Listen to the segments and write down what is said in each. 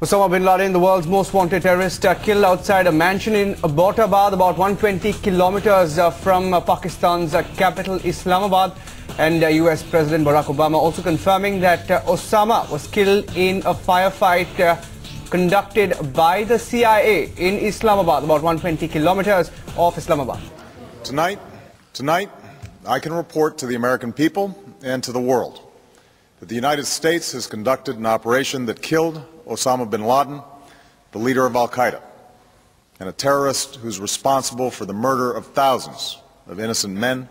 Osama bin Laden, the world's most wanted terrorist, killed outside a mansion in Abbottabad, about 120 kilometers from Pakistan's capital Islamabad. And US President Barack Obama also confirming that Osama was killed in a firefight conducted by the CIA in Islamabad, about 120 kilometers off Islamabad. Tonight, I can report to the American people and to the world that the United States has conducted an operation that killed Osama bin Laden, the leader of Al-Qaeda, and a terrorist who's responsible for the murder of thousands of innocent men,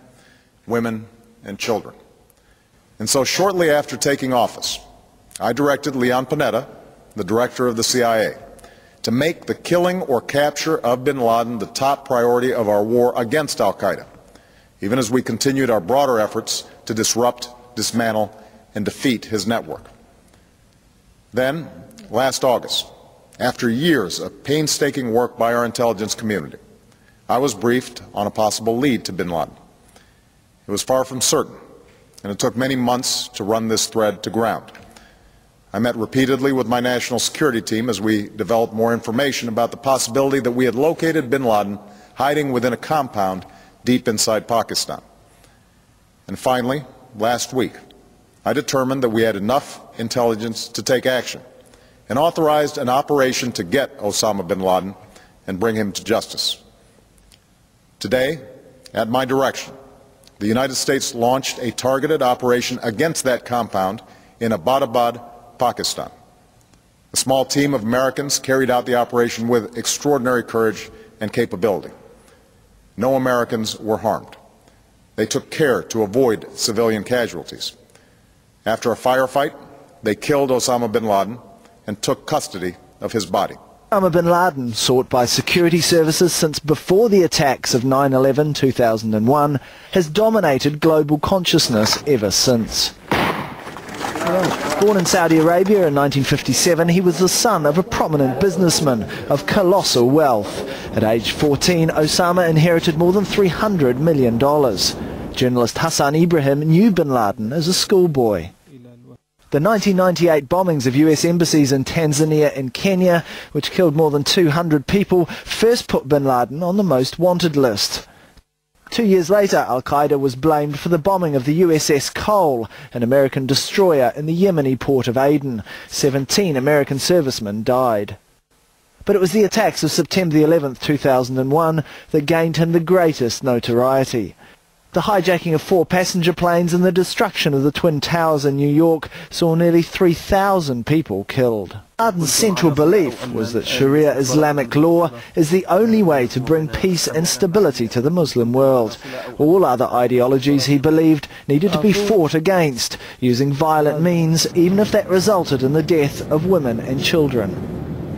women, and children. And so shortly after taking office, I directed Leon Panetta, the director of the CIA, to make the killing or capture of bin Laden the top priority of our war against Al-Qaeda, even as we continued our broader efforts to disrupt, dismantle, and defeat his network. Then, last August, after years of painstaking work by our intelligence community, I was briefed on a possible lead to bin Laden. It was far from certain, and it took many months to run this thread to ground. I met repeatedly with my national security team as we developed more information about the possibility that we had located bin Laden hiding within a compound deep inside Pakistan. And finally, last week, I determined that we had enough intelligence to take action and authorized an operation to get Osama bin Laden and bring him to justice. Today, at my direction, the United States launched a targeted operation against that compound in Abbottabad, Pakistan. A small team of Americans carried out the operation with extraordinary courage and capability. No Americans were harmed. They took care to avoid civilian casualties. After a firefight, they killed Osama bin Laden and took custody of his body. Osama bin Laden, sought by security services since before the attacks of 9/11 2001, has dominated global consciousness ever since. Born in Saudi Arabia in 1957, he was the son of a prominent businessman of colossal wealth. At age 14, Osama inherited more than $300 million. Journalist Hassan Ibrahim knew bin Laden as a schoolboy. The 1998 bombings of US embassies in Tanzania and Kenya, which killed more than 200 people, first put bin Laden on the most wanted list. 2 years later, Al-Qaeda was blamed for the bombing of the USS Cole, an American destroyer in the Yemeni port of Aden. 17 American servicemen died. But it was the attacks of September 11, 2001 that gained him the greatest notoriety. The hijacking of 4 passenger planes and the destruction of the Twin Towers in New York saw nearly 3,000 people killed. Laden's central belief was that Sharia Islamic law is the only way to bring peace and stability to the Muslim world. All other ideologies, he believed, needed to be fought against, using violent means, even if that resulted in the death of women and children.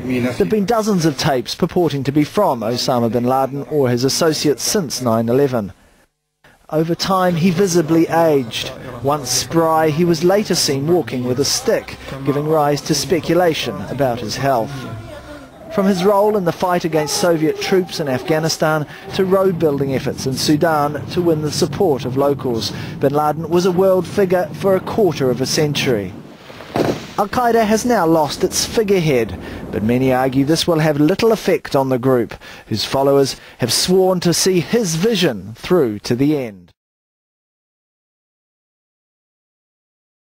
There have been dozens of tapes purporting to be from Osama bin Laden or his associates since 9/11. Over time, he visibly aged. Once spry, he was later seen walking with a stick, giving rise to speculation about his health. From his role in the fight against Soviet troops in Afghanistan to road-building efforts in Sudan to win the support of locals, bin Laden was a world figure for a quarter of a century. Al-Qaeda has now lost its figurehead, but many argue this will have little effect on the group, whose followers have sworn to see his vision through to the end.